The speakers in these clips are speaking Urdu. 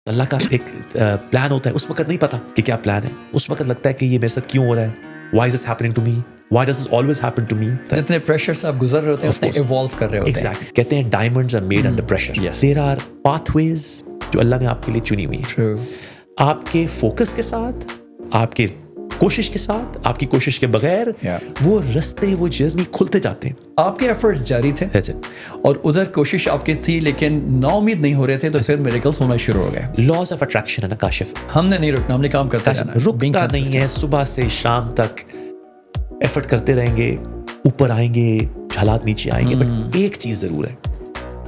اللہ کا ایک پلان ہوتا ہے, اس وقت نہیں پتا کہ کیا پلان ہے, اس وقت لگتا ہے کہ یہ میرے ساتھ کیوں ہو رہا ہے, why is this happening to me, why does this always happen to me. جتنے پریشر سے آپ گزر رہے ہوتے ہیں اتنے ایوالو کر رہے ہوتے ہیں. Exactly. کہتے ہیں diamonds are made under pressure. Yes. There are pathways جو اللہ نے آپ کے لیے چنی ہوئی ہیں. True. آپ کے فوکس کے ساتھ, آپ کے کوشش کے ساتھ, آپ کی کوشش کے بغیر وہ رستے, وہ جرنی کھلتے جاتے ہیں. آپ کے ایفرٹس جاری تھے اور ادھر کوشش آپ کی تھی لیکن نا امید نہیں ہو رہے تھے, تو پھر میریکلز ہونا شروع ہو گئے. لاز آف اٹریکشن ہے نا کاشف, ہم نے نہیں رکنا, ہم نے کام کرتا جانا, رکتا نہیں ہے. صبح سے شام تک ایفرٹ کرتے رہیں گے, اوپر آئیں گے, حالات نیچے آئیں گے, بٹ ایک چیز ضرور ہے,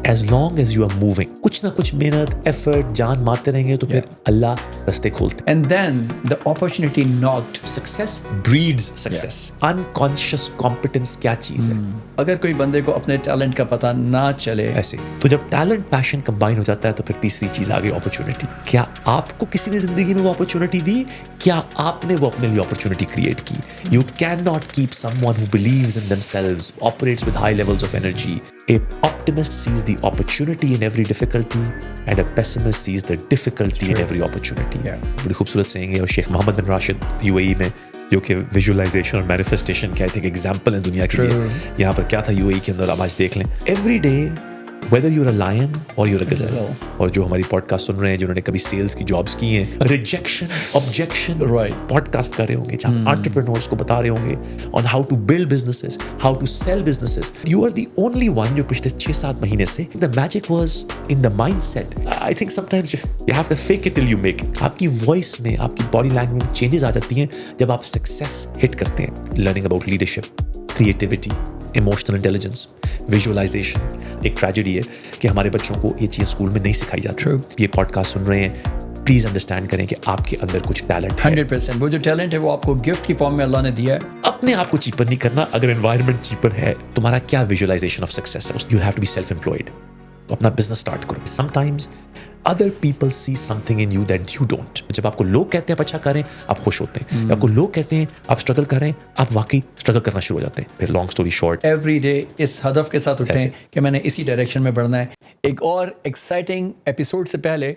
as long as you are moving, کچھ نہ کچھ محنت, ایفرٹ, جان مارتے رہیں گے تو پھر اللہ رستے کھولتے. And then the opportunity knocked. Success breeds success. Unconscious competence کیا چیز ہے؟ اگر کوئی بندے کو اپنے ٹیلنٹ کا پتہ نہ چلے, ایسے تو جب ٹیلنٹ پیشن کمبائن ہو جاتا ہے تو پھر تیسری چیز آ گئی اپرچونٹی. کیا آپ کو کسی نے زندگی میں وہ اپرچونٹی دی؟ کیا آپ نے وہ اپنے لیے اپرچونٹی کریٹ کی؟ You cannot keep someone who believes in themselves, operates with high levels of energy. A optimist sees the opportunity in every difficulty and a pessimist sees the difficulty in every opportunity. بڑی خوبصورت سینگ ہے, اور شیخ محمد بن راشد UAE میں جو کہ ویژولائزیشن اور مینیفیسٹیشن کا ایک ایگزامپل ہے دنیا کے لیے, یہاں پر کیا تھا UAE کے اندر, آپ آج دیکھ لیں. Every day whether you're a lion or you're a gazelle, اور جو ہماری پوڈ کاسٹ سن رہے ہیں جنہوں نے کبھی سیلز کی جابس کی ہیں, ریجیکشن, آبجیکشن, پوڈ کاسٹ کر رہے ہوں گے جہاں انٹرپرینورس کو بتا رہے ہوں گے on how to build businesses, how to sell businesses. You are the only one جو پچھلے 6-7 مہینے سے the magic was in the mindset. I think sometimes you have to fake it till you make it. آپ کی وائس میں, آپ کی باڈی لینگویج میں چینجز آ جاتی ہیں جب آپ سکسیس ہٹ کرتے ہیں. Learning about leadership, creativity, emotional intelligence, visualisation. ایک ٹریجڈی ہے کہ ہمارے بچوں کو یہ چیز اسکول میں نہیں سکھائی جاتی. یہ پوڈ کاسٹ سن رہے ہیں, پلیز انڈرسٹینڈ کریں کہ آپ کے اندر کچھ ٹیلنٹ ہے. 100% وہ جو ٹیلنٹ ہے وہ آپ کو گفٹ کی فارم میں اللہ نے دیا ہے. اپنے آپ کو چیپر نہیں کرنا. اگر انوائرمنٹ چیپر ہے, تمہارا کیا ویژولائزیشن آف سکسیس ہے؟ You have to be self employed. تو اپنا بزنس اسٹارٹ کرو. Sometimes other people see something in you that you don't. جب آپ کو لوگ کہتے ہیں آپ اچھا کریں, آپ خوش ہوتے ہیں. جب آپ کو لوگ کہتے ہیں آپ اسٹرگل کر رہے ہیں, آپ واقعی اسٹرگل کرنا شروع ہو جاتے ہیں. پھر long story short, every day اس ہدف کے ساتھ اٹھتے ہیں کہ میں نے اسی ڈائریکشن میں بڑھنا ہے. ایک اور ایکسائٹنگ ایپیسوڈ سے پہلے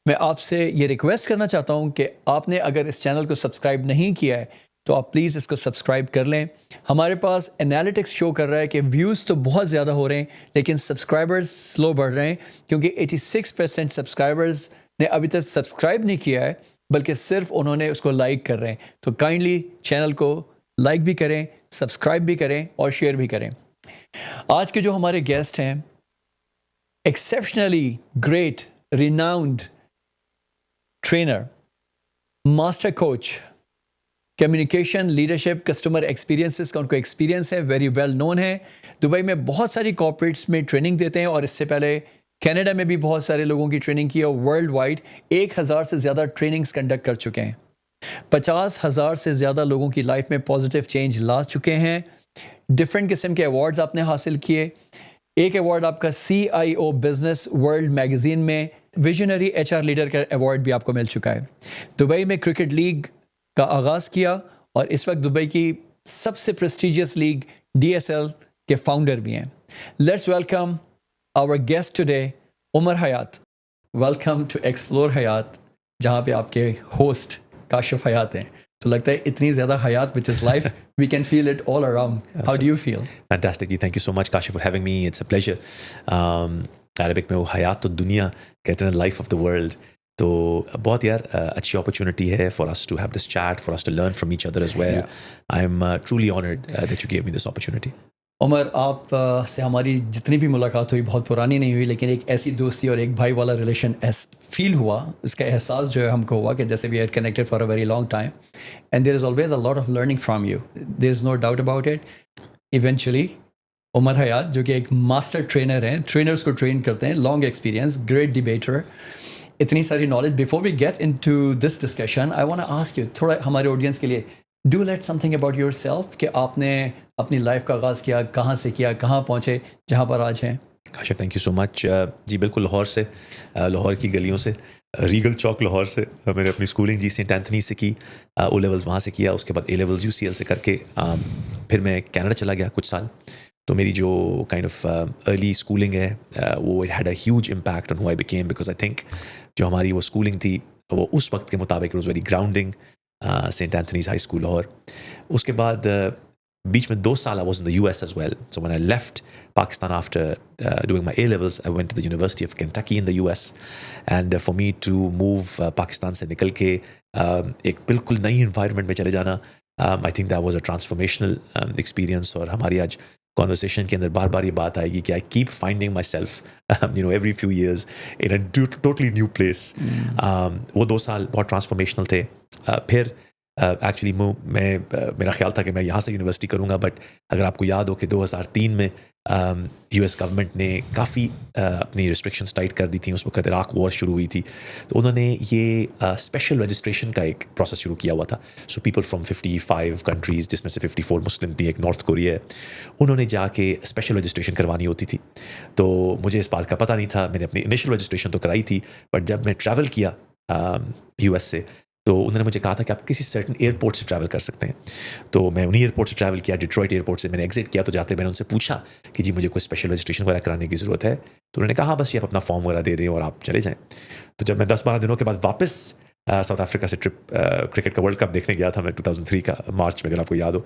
میں آپ سے یہ ریکویسٹ کرنا چاہتا ہوں کہ آپ نے اگر اس چینل کو سبسکرائب نہیں کیا ہے تو آپ پلیز اس کو سبسکرائب کر لیں. ہمارے پاس انالیٹکس شو کر رہا ہے کہ ویوز تو بہت زیادہ ہو رہے ہیں لیکن سبسکرائبرز سلو بڑھ رہے ہیں, کیونکہ 86% سبسکرائبرز نے ابھی تک سبسکرائب نہیں کیا ہے بلکہ صرف انہوں نے اس کو لائک کر رہے ہیں. تو کائنڈلی چینل کو لائک بھی کریں, سبسکرائب بھی کریں اور شیئر بھی کریں. آج کے جو ہمارے گیسٹ ہیں, exceptionally great, renowned trainer, master coach, communication, leadership, customer experiences کا ان کو ایکسپیرینس ہے, ویری ویل نون ہے. دبئی میں بہت ساری کارپوریٹس میں ٹریننگ دیتے ہیں اور اس سے پہلے کینیڈا میں بھی بہت سارے لوگوں کی ٹریننگ کی ہے. ورلڈ وائڈ 1000 سے زیادہ ٹریننگز کنڈکٹ کر چکے ہیں. 50,000 سے زیادہ لوگوں کی لائف میں پازیٹیو چینج لا چکے ہیں. ڈفرینٹ قسم کے ایوارڈز آپ نے حاصل کیے. ایک ایوارڈ آپ کا CIO بزنس ورلڈ میگزین میں ویژنری HR لیڈر کا ایوارڈ بھی آپ کو مل چکا ہے. دبئی میں کرکٹ لیگ کا آغاز کیا اور اس وقت دبئی کی سب سے پریسٹیجیس لیگ DSL کے فاؤنڈر بھی ہیں. Let's welcome our guest today, Umar Hayat. Welcome to explore حیات, جہاں پہ آپ کے ہوسٹ کاشف حیات ہیں. تو لگتا ہے اتنی زیادہ حیات which is life, we can feel it all around. How do you feel? Fantastic. Thank you so much, Kashif, for having me. It's a pleasure. Arabic میں وہ حیات تو دنیا کہتے ہیں, لائف آف دا ورلڈ. تو بہت یار اچھی اپرچونیٹی ہے for us to have this chat, for us to learn from each other as well. I'm truly honored that you gave me this opportunity. عمر, آپ سے ہماری جتنی بھی ملاقات ہوئی بہت پرانی نہیں ہوئی, لیکن ایک ایسی دوستی اور ایک بھائی والا ریلیشن فیل ہوا, اس کا احساس جو ہے ہم کو ہوا کہ جیسے we are connected for a very long time and there is always a lot of learning from you. There is no doubt about it. Eventually Umar Hayat جو کہ ایک ماسٹر ٹرینر ہیں, ٹرینرس کو ٹرین کرتے ہیں, لانگ ایکسپیرینس, گریٹ ڈیبیٹر, اتنی ساری knowledge. Before we get into this discussion I want ask you تھوڑا ہمارے آڈینس کے لیے, do let something about your self, کہ آپ نے اپنی لائف کا آغاز کیا, کہاں سے کیا, کہاں پہنچے جہاں پر آج ہیں. کاشف, تھینک یو سو مچ. جی بالکل, لاہور سے, لاہور کی گلیوں سے, ریگل چوک لاہور سے. میں نے اپنی اسکولنگ جی سینٹ اینتھنی سے کی, او لیولز وہاں سے کیا, اس کے بعد A لیولز UCL سے کر کے پھر میں کینیڈا چلا گیا کچھ سال. تو میری جو کائنڈ آف ارلی اسکولنگ ہے وہ it had a huge impact on who I became because I think جو ہماری وہ اسکولنگ تھی وہ اس وقت کے مطابق it was very grounding. Saint Anthony's High School Lahore. اس کے بعد بیچ میں 2 سال I was in the US as well. So when I left Pakistan after doing my A-levels, I went to the University of Kentucky in the US. And for me to move Pakistan سے نکل کے ایک بالکل نئی انوائرمنٹ میں چلے جانا, I think that was a transformational experience. اور ہماری آج conversation کے اندر بار بار یہ بات آئے گی کہ I keep finding myself every few years in a totally new place. وہ 2 سال بہت ٹرانسفارمیشنل تھے. پھر ایکچولی میں میرا خیال تھا کہ میں یہاں سے یونیورسٹی کروں گا, بٹ اگر آپ کو یاد ہو کہ 2003 میں US گورنمنٹ نے کافی اپنی ریسٹرکشنس ٹائٹ کر دی تھیں. اس وقت عراق وار شروع ہوئی تھی, تو انہوں نے یہ اسپیشل رجسٹریشن کا ایک پروسیس شروع کیا ہوا تھا. سو پیپل فرام 55 کنٹریز, جس میں سے 54 مسلم تھی, ایک نارتھ کوریا ہے, انہوں نے جا کے اسپیشل رجسٹریشن کروانی ہوتی تھی. تو مجھے اس بات کا پتہ نہیں تھا. میں نے اپنی انیشل رجسٹریشن تو کرائی تھی, بٹ جب میں ٹریول کیا US سے تو انہوں نے مجھے کہا تھا کہ آپ کسی سرٹن ایئرپورٹ سے ٹریول کر سکتے ہیں. تو میں انہیں ایئرپورٹ سے ٹریول کیا, ڈیٹرائٹ ایئرپورٹ سے میں نے ایگزٹ کیا. تو جاتے میں نے ان سے پوچھا کہ جی مجھے کوئی اسپیشل رجسٹریشن وغیرہ کرانے کی ضرورت ہے. تو انہوں نے کہا بس یہ آپ اپنا فارم وغیرہ دے دیں اور آپ چلے جائیں. تو جب میں 10-12 دنوں کے بعد واپس ساؤتھ افریقہ سے ٹرپ کرکٹ کا ورلڈ کپ دیکھنے گیا تھا میں 2003 کا مارچ میں, اگر آپ کو یاد ہو,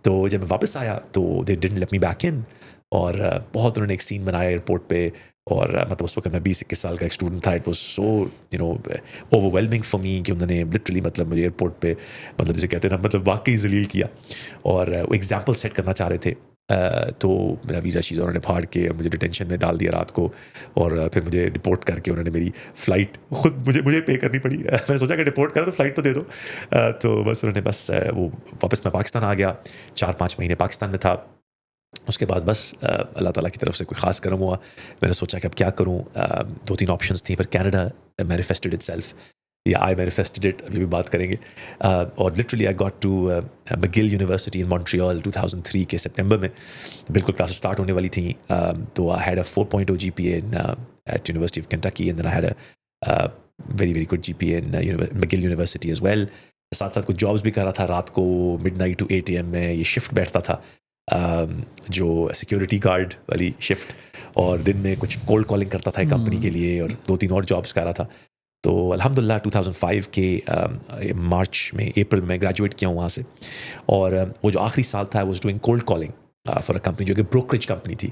تو جب میں واپس آیا تو they didn't let me back in. اور بہت انہوں نے ایک سین بنایا ایئرپورٹ پہ, اور مطلب اس وقت میں 20-21 سال کا ایک اسٹوڈنٹ تھا. It was so over whelming for me کہ انہوں نے لٹرلی مطلب مجھے ایئرپورٹ پہ مطلب جسے کہتے ہیں نا مطلب واقعی ذلیل کیا, اور وہ ایگزامپل سیٹ کرنا چاہ رہے تھے. تو میرا ویزا چیز انہوں نے پھاڑ کے اور مجھے ڈیٹینشن میں ڈال دیا رات کو, اور پھر مجھے ڈپورٹ کر کے انہوں نے میری فلائٹ خود مجھے پے کرنی پڑی. میں نے سوچا کہ ڈپورٹ کرا تو فلائٹ تو دے دو. تو بس انہوں نے بس وہ واپس میں پاکستان آ گیا. 4-5 مہینے پاکستان میں تھا. اس کے بعد بس اللہ تعالیٰ کی طرف سے کوئی خاص کرم ہوا. میں نے سوچا کہ اب کیا کروں. 2-3 آپشنس تھیں, پر کینیڈا مینیفیسٹڈ اٹ سیلف, یا آئی مینیفیسٹڈ اٹ, ابھی بھی بات کریں گے. اور literally I got to McGill university in Montreal 2003 کے سپٹمبر میں. بالکل کلاسز اسٹارٹ ہونے والی تھیں. تو I had a 4.0 GPA at university of Kentucky, and then I had a very very good GPA in McGill university as well. ساتھ ساتھ کچھ جابس بھی کر رہا تھا. رات کو midnight to 8 AM میں یہ شفٹ بیٹھتا تھا, جو سیکورٹی گارڈ والی شفٹ, اور دن میں کچھ کولڈ کالنگ کرتا تھا ایک کمپنی کے لیے, اور 2-3 اور جابس کر رہا تھا. تو الحمدللہ 2005 کے مارچ میں اپریل میں گریجویٹ کیا ہوں وہاں سے. اور وہ جو آخری سال تھا, I was doing cold calling for a company جو کہ بروکریج کمپنی تھی.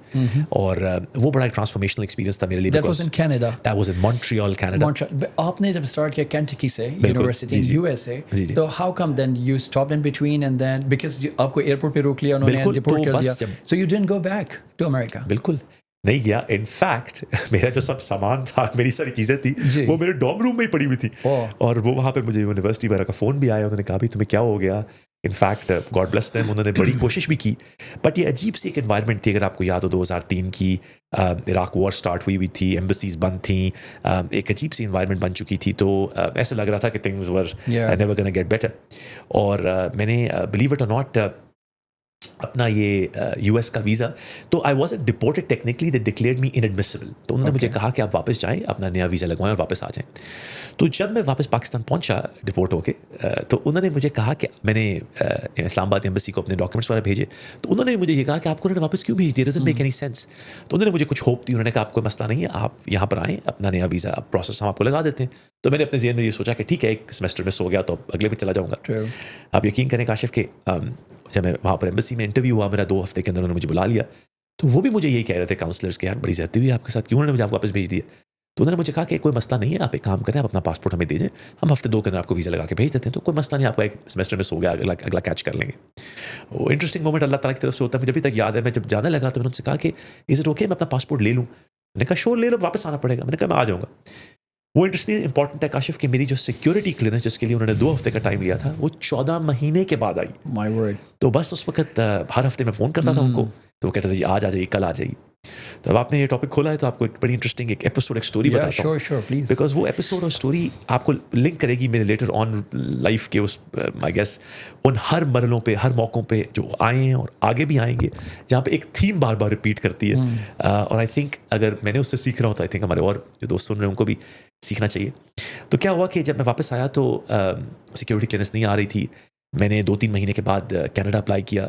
اور وہ بڑا ایک ٹرانسفارمیشنل ایکسپیرینس تھا میرے لیے. That was in Canada. That was in Montreal, Canada. آپ نے جب اسٹارٹ کیا کینٹکی سے یونیورسٹی USA, تو how come then you stopped in between and then because آپ کو ایئرپورٹ پہ روک لیا انہوں نے, ڈپورٹ کر دیا, so you didn't go back to America? بالکل نہیں گیا. ان فیکٹ میرا جو سب سامان تھا, میری ساری چیزیں تھی, وہ میرے ڈوم روم میں ہی پڑی ہوئی تھی. اور وہ وہاں پہ مجھے یونیورسٹی وغیرہ کا فون بھی آیا, انہوں نے کہا بھائی تمہیں کیا ہو گیا. In fact God bless them, انہوں نے بڑی کوشش بھی کی, بٹ یہ عجیب سی ایک انوائرمنٹ تھی. اگر آپ کو یاد ہو 2003 کی عراق وار اسٹارٹ ہوئی تھی, ایمبیسیز بند تھیں, ایک عجیب سی انوائرمنٹ بن چکی تھی. تو ایسا لگ رہا تھا کہ things were never gonna get better. اور میں نے بلیو اٹ اور ناٹ اپنا یہ US کا ویزا, تو I was deported technically, they declared me inadmissible. تو انہوں نے مجھے کہا کہ آپ واپس جائیں, اپنا نیا ویزا لگوائیں اور واپس آ جائیں. تو جب میں واپس پاکستان پہنچا ڈپورٹ ہو کے, تو انہوں نے مجھے کہا کہ میں نے اسلام آباد ایمبیسی کو اپنے ڈاکیومنٹس وغیرہ بھیجے. تو انہوں نے مجھے یہ کہا کہ آپ کو انہوں نے واپس کیوں بھیج دیا, ڈزنٹ میک اینی سینس. تو انہوں نے مجھے کچھ ہوپ دی, انہوں نے کہا آپ کوئی مسئلہ نہیں ہے, آپ یہاں پر آئیں, اپنا نیا ویزا پروسیس ہم آپ کو لگا دیتے ہیں. تو میں نے اپنے ذہن میں یہ سوچا کہ ٹھیک ہے, ایک سیمسٹر میں سو گیا تو اگلے میں چلا جاؤں گا. آپ یقین کریں کاشف کہ جب میں وہاں پر ایمبیسی میں انٹرویو ہوا, میرا 2 ہفتے کے اندر انہوں نے مجھے بلا لیا. تو وہ بھی مجھے یہی کہہ رہے تھے کاؤنسلرس کہ یار بڑی زیادتی ہوئی آپ کے ساتھ, کیوں انہوں نے مجھے آپ واپس بھیج دیا. تو انہوں نے مجھے کہا کہ کوئی مسئلہ نہیں ہے, آپ ایک کام کریں, آپ اپنا پاسپورٹ ہمیں دے دیں, ہم ہفتے 2 کے اندر آپ کو ویزا لگا کے بھیج دیتے ہیں. تو کوئی مسئلہ نہیں, آپ کا ایک سیمسٹر میں سو گیا, اگلا کیچ کر لیں گے. وہ انٹرسٹنگ مومنٹ اللہ تعالیٰ کی طرف سے ہوتا ہے. مجھے ابھی تک یاد ہے, میں جب جانے لگا تو میں نے ان سے کہا کہ از اٹ اوکے میں اپنا پاسپورٹ لے لوں. میں نے کہا شور لے لو, واپس آنا پڑے گا. میں نے کہا میں آ جاؤں گا. وہ انٹرسٹنگ امپورٹنٹ ہے کاشف کہ میری جو سیکورٹی کلیئرنس جس کے لیے انہوں نے 2 ہفتے کا ٹائم لیا تھا, وہ 14 مہینے کے بعد آئی. My word. تو بس اس وقت ہر ہفتے میں فون کرتا تھا ان کو, تو وہ کہتے تھے جی آج آ جائیے, کل آ جائیے. تو اب آپ نے یہ ٹاپک کھولا ہے تو آپ کو ایک بڑی انٹرسٹنگ ایک ایپیسوڈ, ایک اسٹوری بتاتا ہوں, بیکاز وہ ایپیسوڈ اور اسٹوری آپ کو لنک کرے گی میرے لیٹر آن لائف کے اس مائی گیس ان ہر مرحلوں پہ, ہر موقعوں پہ جو آئے ہیں اور آگے بھی آئیں گے, جہاں پہ ایک تھیم بار بار ریپیٹ کرتی ہے. اور آئی تھنک اگر میں نے اس سے سیکھ رہا ہوں تو آئی تھنک ہمارے اور جو دوست سن رہے ہیں ان کو بھی سیکھنا چاہیے. تو کیا ہوا کہ جب میں واپس آیا تو سیکورٹی کلیئرنس نہیں آ رہی تھی. میں نے 2-3 مہینے کے بعد کینیڈا اپلائی کیا.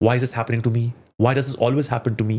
why is this happening to me, why does this always happen to me?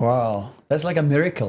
Wow, that's like a miracle.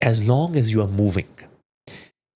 as long as you are moving।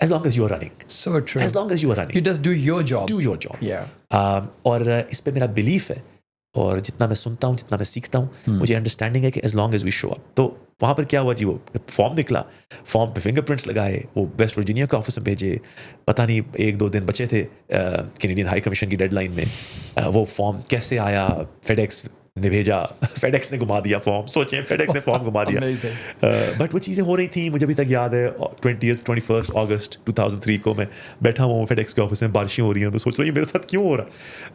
as long as you are running. So true. As long as you are running. You just do your job. Do your job. Yeah. اور اس پہ میرا بلیف ہے, اور جتنا میں سنتا ہوں, جتنا میں سیکھتا ہوں, مجھے انڈرسٹینڈنگ ہے کہ ایز لانگ ایز وی شو اپ. تو وہاں پر کیا ہوا جی, وہ فارم نکلا, فارم پہ فنگر پرنٹس لگائے, وہ ویسٹ ورجینیا کے آفس میں بھیجے, پتہ نہیں 1-2 دن بچے تھے کینیڈین ہائی کمیشن کی ڈیڈ لائن میں, وہ فارم کیسے آیا, فیڈ ایکس نے بھیجا, فیڈ ایکس نے گھما دیا فارم, سوچیں فیڈ ایکس نے فارم گھما دیا. بٹ وہ چیزیں ہو رہی تھیں, مجھے ابھی تک یاد ہے 21 اگست 2003 کو میں بیٹھا ہوں فیڈ ایکس کے آفس میں, بارشیں ہو رہی ہیں, تو سوچ رہا ہوں میرے ساتھ کیوں ہو رہا,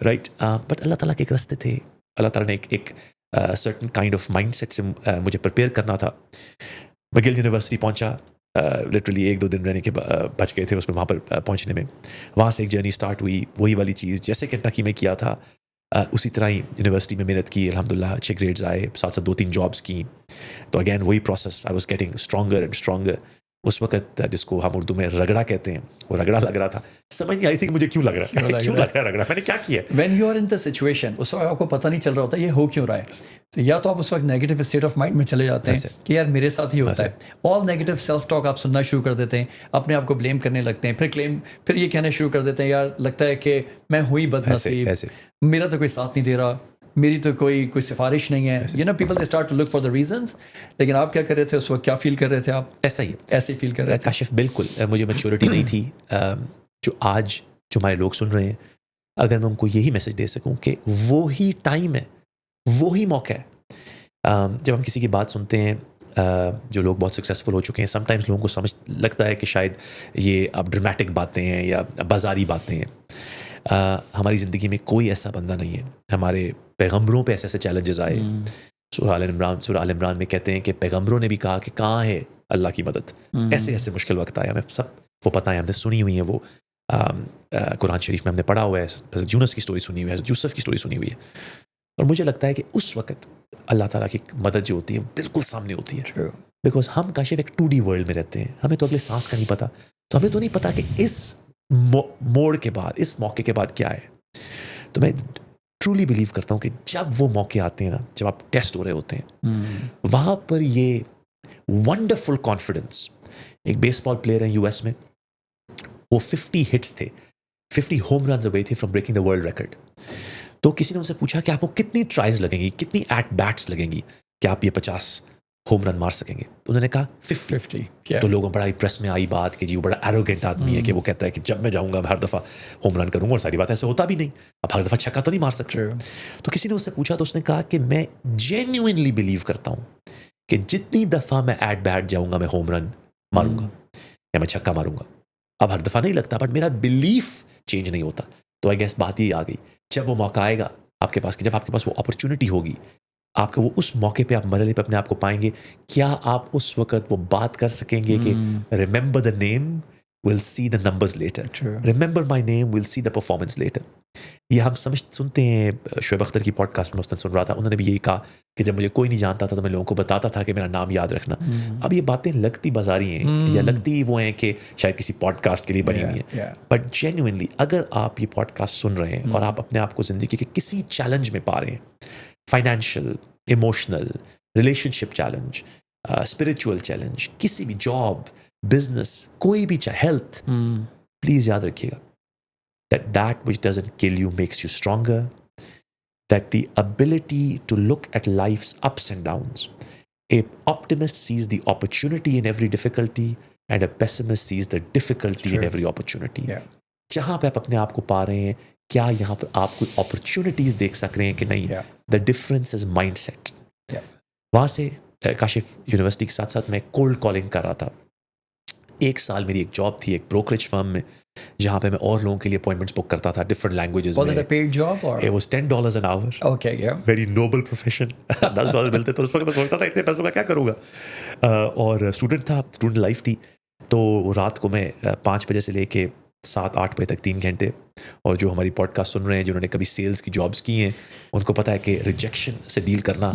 رائٹ. بٹ اللہ تعالیٰ کے ایک راستے تھے, اللہ تعالیٰ نے ایک certain kind of mindset سے مجھے پریپیئر کرنا تھا. میں گل یونیورسٹی پہنچا, لٹرلی 1-2 دن رہنے کے بچ گئے تھے اس میں, وہاں پر پہنچنے میں. وہاں سے ایک جرنی اسٹارٹ ہوئی, وہی والی چیز جیسے کنٹکی میں کیا تھا اسی طرح ہی یونیورسٹی میں محنت کی, الحمدللہ اچھے گریڈز آئے, ساتھ 2-3 جابس کی. تو اگین وہی process, I was getting stronger and stronger. اس وقت جس کو ہم اردو میں رگڑا کہتے ہیں, وہ رگڑا لگ رہا تھا, سمجھ نہیں آئی تھی کہ مجھے کیوں لگ رہا ہے, کیوں لگ رہا ہے رگڑا, میں نے کیا کیا. When you are in the situation, اس وقت آپ کو پتہ نہیں چل رہا ہوتا یہ ہو کیوں رہا ہے, تو یا تو آپ اس وقت نیگیٹو اسٹیٹ آف مائنڈ میں چلے جاتے ہیں کہ یار میرے ساتھ ہی ہوتا ہے, آل نیگیٹو سیلف ٹاک آپ سننا شروع کر دیتے ہیں, اپنے آپ کو بلیم کرنے لگتے ہیں, پھر یہ کہنا شروع کر دیتے ہیں یار لگتا ہے کہ میں ہوئی بد نصیب, میرا تو کوئی ساتھ نہیں دے رہا, میری تو کوئی سفارش نہیں ہے. You know people they start to look for the reasons. لیکن آپ کیا کر رہے تھے اس وقت, کیا فیل کر رہے تھے آپ؟ ایسا ہی ایسے فیل کر رہے تھے کاشف. بالکل مجھے میچورٹی نہیں تھی. جو آج جو ہمارے لوگ سن رہے ہیں, اگر میں ان کو یہی میسج دے سکوں کہ وہی ٹائم ہے, وہی موقع ہے. جب ہم کسی کی بات سنتے ہیں, جو لوگ بہت سکسیزفل ہو چکے ہیں, سم ٹائمز لوگوں کو سمجھ لگتا ہے کہ شاید یہ اب ڈرمیٹک باتیں ہیں یا بازاری باتیں ہیں. ہماری زندگی میں کوئی ایسا بندہ نہیں ہے. ہمارے پیغمبروں پہ ایسے چیلنجز آئے. سورہ آل عمران میں کہتے ہیں کہ پیغمبروں نے بھی کہا کہ کہاں ہے اللہ کی مدد, ایسے مشکل وقت آیا. ہمیں سب وہ پتہ ہے, ہم نے سنی ہوئی ہیں, وہ قرآن شریف میں ہم نے پڑھا ہوا ہے, حضرت یونس کی سٹوری سنی ہوئی ہے, حضرت یوسف کی سٹوری سنی ہوئی ہے. اور مجھے لگتا ہے کہ اس وقت اللہ تعالیٰ کی مدد جو ہوتی ہے بالکل سامنے ہوتی ہے. بیکاز ہم کاشف ایک 2D ورلڈ میں رہتے ہیں, ہمیں تو اگلے سانس کا نہیں پتا, تو ہمیں تو نہیں پتا کہ اس موڑ کے بعد, اس موقع کے بعد کیا ہے. تو میں ٹرولی بلیو کرتا ہوں کہ جب وہ موقع آتے ہیں نا, جب آپ ٹیسٹ ہو رہے ہوتے ہیں, وہاں پر یہ ونڈرفل کانفیڈنس. ایک بیس بال پلیئر ہیں US میں, وہ 50 ہٹس تھے, 50 ہوم رنز اوے تھے from breaking the world record. تو کسی نے ان سے پوچھا کہ آپ کو کتنی ٹرائز لگیں گی, کتنی ایٹ بیٹس لگیں گی کہ آپ یہ 50 ہوم رن مار سکیں گے. تو انہوں نے کہا 50. تو لوگوں بڑا پریس میں آئی بات کہ جی وہ بڑا ایروگینٹ آدمی ہے کہ وہ کہتا ہے کہ جب میں جاؤں گا میں ہر دفعہ ہوم رن کروں گا, اور ساری بات ایسے ہوتا بھی نہیں, اب ہر دفعہ چھکا تو نہیں مار سکتے. تو کسی نے اس سے پوچھا تو اس نے کہا کہ میں جینوئنلی بلیو کرتا ہوں کہ جتنی دفعہ میں ایٹ بیٹ جاؤں گا میں ہوم رن ماروں گا یا میں چھکا ماروں گا. اب ہر دفعہ نہیں لگتا, بٹ میرا بلیف چینج نہیں ہوتا. تو آئی گیس بات یہ آ گئی, جب وہ موقع آئے گا آپ کے پاس, کہ جب آپ کے پاس وہ اپرچونٹی ہوگی, آپ کا وہ اس موقع پہ آپ مرحلے پہ اپنے آپ کو پائیں گے, کیا آپ اس وقت وہ بات کر سکیں گے کہ remember the name will see the numbers later, remember my name will see the performance later. یہ ہم سنتے ہیں, شعیب اختر کی پوڈ کاسٹ میں اس نے سن رہا تھا, انہوں نے بھی یہی کہا کہ جب مجھے کوئی نہیں جانتا تھا تو میں لوگوں کو بتاتا تھا کہ میرا نام یاد رکھنا. اب یہ باتیں لگتی بازاری ہیں یا لگتی وہ ہیں کہ شاید کسی پوڈ کاسٹ کے لیے بنی ہوئی ہیں, بٹ جینوئنلی اگر آپ یہ پوڈ کاسٹ سن رہے ہیں اور آپ اپنے آپ کو زندگی کے کسی چیلنج میں پا رہے ہیں, فائنینشیل, ایموشنل, ریلیشن شپ چیلنج, اسپرچول چیلنج, کسی بھی جاب, بزنس, کوئی بھی ہیلتھ, پلیز یاد رکھیے گا that which doesn't kill you makes you stronger, that the ability to look at life's ups and downs, a optimist sees the opportunity in every difficulty and a pessimist sees the difficulty in every opportunity. جہاں پہ آپ اپنے آپ کو پا رہے ہیں, کیا یہاں پہ آپ کوئی اپرچونیٹیز دیکھ سک رہے ہیں کہ نہیں, the difference is mindset. وہاں سے کاشف یونیورسٹی کے ساتھ ساتھ میں کولڈ کالنگ کر رہا تھا. 1 سال میری ایک جاب تھی ایک بروکریج فرم میں, جہاں پہ میں اور لوگوں کے لیے اپوائنٹمنٹس بک کرتا تھا ڈفرنٹ لینگویجز میں. Was it a paid job or? It was $10 an hour. Okay, yeah. Very noble profession. $10 ملتے تو اس وقت میں سوچتا تھا اتنے پیسوں کا کیا کروں گا. اور اسٹوڈنٹ تھا, اسٹوڈنٹ لائف تھی, تو رات کو میں 5 بجے سے لے کے 7-8 بجے تک 3 گھنٹے. اور جو ہماری پوڈ کاسٹ سن رہے ہیں جنہوں نے کبھی سیلز کی جابس کی ہیں, ان کو پتہ ہے کہ ریجیکشن سے ڈیل کرنا,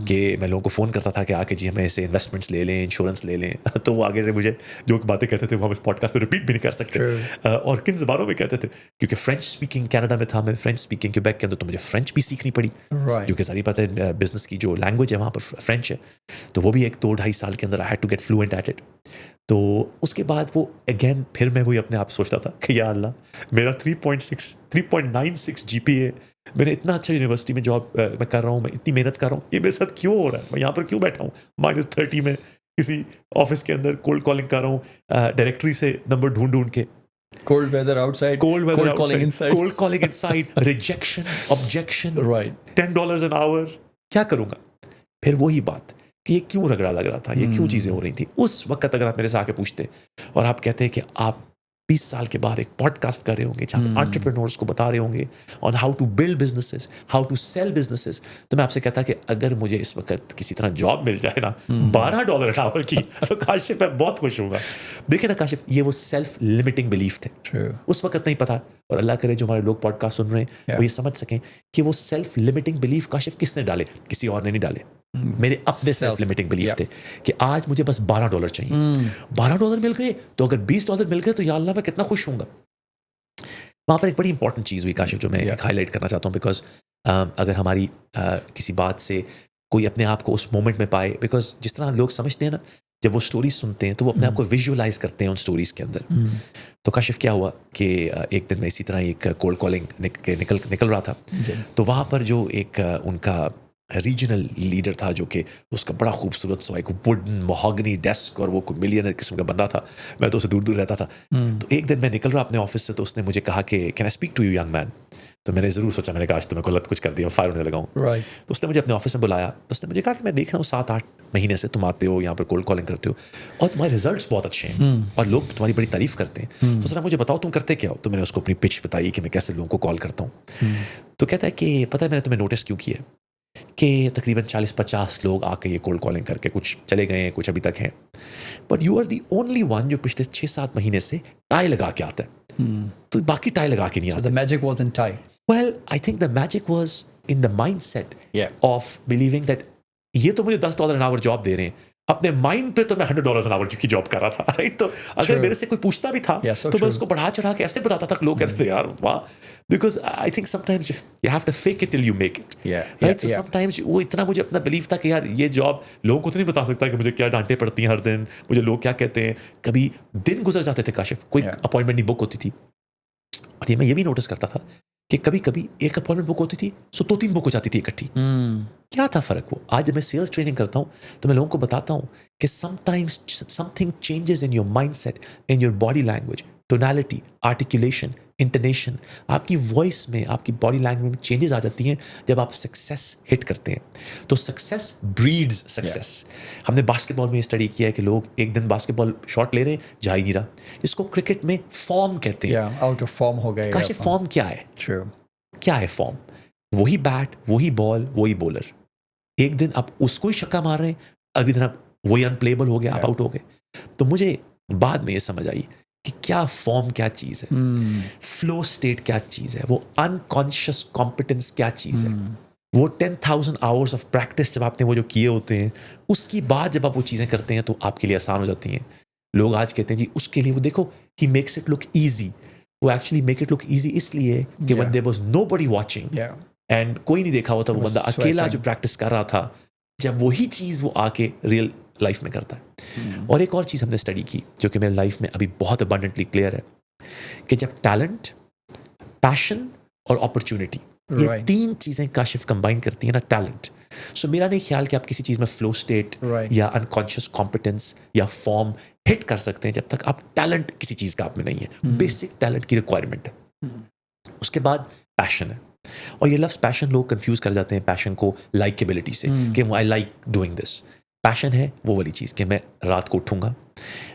کہ میں لوگوں کو فون کرتا تھا کہ آ کے جی ہمیں ایسے انویسٹمنٹس لے لیں, انشورنس لے لیں, تو وہ آگے سے مجھے جو باتیں کہتے تھے وہ ہم اس پوڈ کاسٹ پہ ریپیٹ بھی نہیں کر سکتے. اور کن زبانوں میں کہتے تھے, کیونکہ فرینچ اسپیکنگ کینیڈا میں تھا, میں فرینچ اسپیکنگ کیوبیک کے اندر, تو مجھے فرینچ بھی سیکھنی پڑی, کیونکہ ساری پتہ ہے بزنس کی جو لینگویج ہے وہاں پر فرینچ ہے, تو وہ بھی 1-2-2.5 سال کے اندر I had to get fluent at it. تو اس کے بعد وہ اگین پھر میں وہی اپنے آپ سوچتا تھا کہ یا اللہ میرا 3.96 جی پی اے، میں نے اتنا اچھا یونیورسٹی میں جاب میں کر رہا ہوں، میں اتنی محنت کر رہا ہوں، یہ میرے ساتھ کیوں ہو رہا ہے؟ میں یہاں پر کیوں بیٹھا ہوں -30 میں کسی آفس کے اندر کولڈ کالنگ کر رہا ہوں، ڈائریکٹری سے نمبر ڈھونڈ کے، Cold weather outside, cold calling inside. Cold calling inside, rejection, objection, Right. $10 an hour، کیا کروں گا؟ پھر وہی بات کہ یہ کیوں رگڑا لگ رہا تھا، یہ کیوں چیزیں ہو رہی تھیں. اس وقت اگر آپ میرے سے آ کے پوچھتے اور آپ کہتے ہیں کہ آپ 20 سال کے بعد ایک پوڈ کاسٹ کر رہے ہوں گے جہاں انٹرپرینورس کو بتا رہے ہوں گے on how to build businesses, how to sell businesses, تو میں آپ سے کہتا کہ اگر مجھے اس وقت کسی طرح جاب مل جائے نا $12 an hour کی، تو کاشف میں بہت خوش ہوں گا. دیکھیں نا کاشف، یہ وہ سیلف لمیٹنگ بلیف تھے. True. اس وقت نہیں پتا، اور اللہ کرے جو ہمارے لوگ پوڈ کاسٹ سن رہے ہیں وہ یہ سمجھ سکیں کہ وہ سیلف لمیٹنگ بلیف کاشف کس نے ڈالے، کسی اور نے نہیں ڈالے، میرے اپنے سیلف لمیٹنگ بلیف تھے کہ آج مجھے بس $12 چاہیے. $12 مل گئے تو اگر $20 مل گئے تو یا اللہ میں کتنا خوش ہوں گا. وہاں پر ایک بڑی امپورٹنٹ چیز ہوئی کاشف جو میں ہائی لائٹ کرنا چاہتا ہوں، بیکاز اگر ہماری کسی بات سے کوئی اپنے آپ کو اس مومنٹ میں پائے، بیکاز جس طرح لوگ سمجھتے ہیں نا جب وہ سٹوریز سنتے ہیں تو وہ اپنے آپ کو ویژولائز کرتے ہیں ان سٹوریز کے اندر. تو کاشف کیا ہوا کہ ایک دن میں اسی طرح ایک کولڈ کالنگ نکل رہا تھا، تو وہاں پر جو ایک ان کا ریجنل لیڈر تھا جو کہ اس کا بڑا خوبصورت سا ایک ووڈن مہاگنی ڈیسک، اور وہ کوئی ملینر قسم کا بندہ تھا، میں تو اسے دور دور رہتا تھا. تو ایک دن میں نکل رہا اپنے آفس سے، تو اس نے مجھے کہا کہ can I speak to you young man. تو میں نے ضرور سوچا، میں نے کہا آج تو میں غلط کچھ کر دیا، فائر ہونے لگا ہوں. تو اس نے مجھے اپنے آفس میں بلایا، تو اس نے مجھے کہا کہ میں دیکھ رہا ہوں 7-8 مہینے سے تم آتے ہو یہاں پر کولڈ کالنگ کرتے ہو اور تمہارے ریزلٹس بہت اچھے ہیں اور لوگ تمہاری بڑی تعریف کرتے ہیں. تو اس نے مجھے بتاؤ تم کرتے کیا ہو. تو میں نے اس کو اپنی پچ بتائی کہ میں کیسے لوگوں کو کال کرتا ہوں. تو کہتا ہے کہ پتہ ہے میں نے تمہیں نوٹس کیوں کیا کہ تقریباً 40-50 لوگ آ کے یہ کولڈ کالنگ کر کے کچھ چلے گئے ہیں، کچھ ابھی تک ہیں، but you are the only one جو پچھلے 6-7 مہینے سے ٹائی لگا کے آتا ہے. تو باقی ٹائی لگا کے نہیں آتا. The magic was in tie. Well, I think the magic was in the mindset of believing that یہ تو مجھے $10 an hour جاب دے رہے ہیں، اپنے مائنڈ پہ تو میں $100 an hour کی جاب کر رہا تھا، رائٹ. تو اگر میرے سے کوئی پوچھتا بھی تھا تو میں اس کو بڑھا چڑھا کے ایسے بتاتا تھا کہ لوگ کہتے تھے یار واہ، because I think sometimes you have to fake it till you make it, right. So sometimes وہ اتنا مجھے اپنا بلیف تھا کہ یار یہ جاب لوگوں کو تو نہیں بتا سکتا کہ مجھے کیا ڈانٹیں پڑتی ہیں ہر دن، مجھے لوگ کیا کہتے ہیں. کبھی دن گزر جاتے تھے کاشف، کوئی اپوائنٹمنٹ نہیں بک ہوتی تھی، اور یہ میں یہ بھی نوٹس کرتا تھا کہ کبھی کبھی ایک اپوائنٹمنٹ بک ہوتی تھی سو 2-3 بک ہو جاتی تھی اکٹھی. کیا تھا فرق وہ؟ آج جب میں سیلس ٹریننگ کرتا ہوں تو میں لوگوں کو بتاتا ہوں کہ sometimes something changes in your mindset, in your body language, tonality, articulation, intonation, آپ کی وائس میں، آپ کی باڈی لینگویج میں چینجز آ جاتی ہیں جب آپ سکسیس ہٹ کرتے ہیں. تو سکسیس بریڈز سکسیس. ہم نے باسکٹ بال میں اسٹڈی کیا ہے کہ لوگ ایک دن باسکٹ بال شاٹ لے رہے ہیں، جا ہی نہیں رہا، جس کو کرکٹ میں فارم کہتے ہیں. آؤٹ آف فارم ہو گئے. کاشف فارم کیا ہے؟ کیا ہے فارم؟ وہی بیٹ، وہی بال، وہی بولر. ایک دن آپ اس کو ہی چھکا مار رہے ہیں، اگلے دن آپ وہی ان پلیبل ہو گئے، آپ آؤٹ ہو گئے. تو مجھے بعد میں یہ سمجھ آئی کہ کیا فارم کیا چیز ہے، فلو اسٹیٹ کیا چیز ہے، وہ انکانشیس کمپٹنس کیا چیز ہے، وہ 10,000 hours آف پریکٹس جب آپ نے وہ جو کیے ہوتے ہیں، اس کی بعد جب آپ وہ چیزیں کرتے ہیں تو آپ کے لیے آسان ہو جاتی ہیں. لوگ آج کہتے ہیں جی اس کے لیے وہ دیکھو he makes it look easy. وہ actually make it look easy اس لیے کہ when there was nobody watching and کوئی نہیں دیکھا ہوتا، وہ بندہ اکیلا جو پریکٹس کر رہا تھا، جب وہی چیز وہ آ کے ریئل لائف میں کرتا ہے. اور ایک اور چیز ہم نے اسٹڈی کی جو کہ میرے لائف میں ابھی بہت ابنڈنٹلی کلیئر ہے کہ جب ٹیلنٹ، پیشن اور اپرچونٹی، یہ 3 چیزیں کاشف کمبائن کرتی ہیں نا، ٹیلنٹ. سو میرا نہیں خیال کہ آپ کسی چیز میں فلو اسٹیٹ یا انکانشیس کمپٹنس یا فارم ہٹ کر سکتے ہیں جب تک آپ ٹیلنٹ کسی چیز کا آپ میں نہیں ہے. بیسک ٹیلنٹ کی ریکوائرمنٹ ہے. اس کے بعد پیشن ہے، اور یہ لفظ پیشن لوگ کنفیوز کر جاتے ہیں پیشن کو لائکیبلٹی سے کہ آئی لائک ڈوئنگ دس. پیشن ہے وہ والی چیز کہ میں رات کو اٹھوں گا،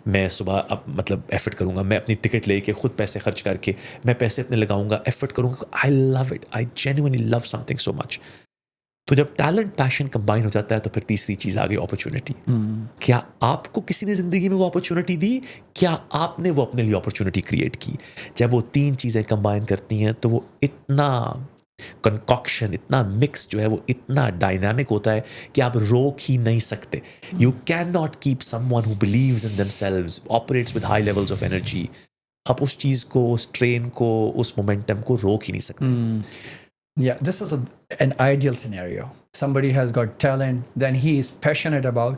میں صبح اب مطلب ایفرٹ کروں گا، میں اپنی ٹکٹ لے کے خود پیسے خرچ کر کے میں پیسے اپنے لگاؤں گا، ایفرٹ کروں گا. I love it, I genuinely love something so much. تو جب ٹیلنٹ پیشن کمبائن ہو جاتا ہے تو پھر تیسری چیز آ گئی اپرچونٹی. کیا آپ کو کسی نے زندگی میں وہ اپرچونٹی دی؟ کیا آپ نے وہ اپنے لیے اپرچونٹی کریٹ کی؟ جب وہ 3 چیزیں کمبائن کرتی ہیں تو وہ اتنا کنکاکشن، اتنا مکس جو ہے وہ اتنا ڈائنامک ہوتا ہے کہ آپ روک ہی نہیں سکتے. You cannot keep someone who believes in themselves, operates with high levels of energy. آپ اس چیز کو، اس ٹرین کو، اس مومنٹم کو روک ہی نہیں سکتے. Yeah, this is an ideal scenario. Somebody has got talent, then he is passionate about.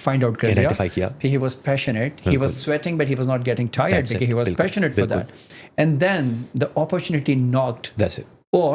find out kar liya. Identify kiya. He was passionate. He was sweating, but he was not getting tired That's because it. he was Bilkul. passionate for that. And then the opportunity knocked. That's it. Or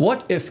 What if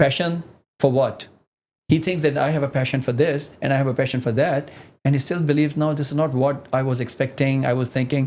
Passion for what? He thinks that I have a passion for this and I have a passion for that, and he still believes no, this is not what I was expecting. I was thinking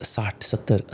60, 70,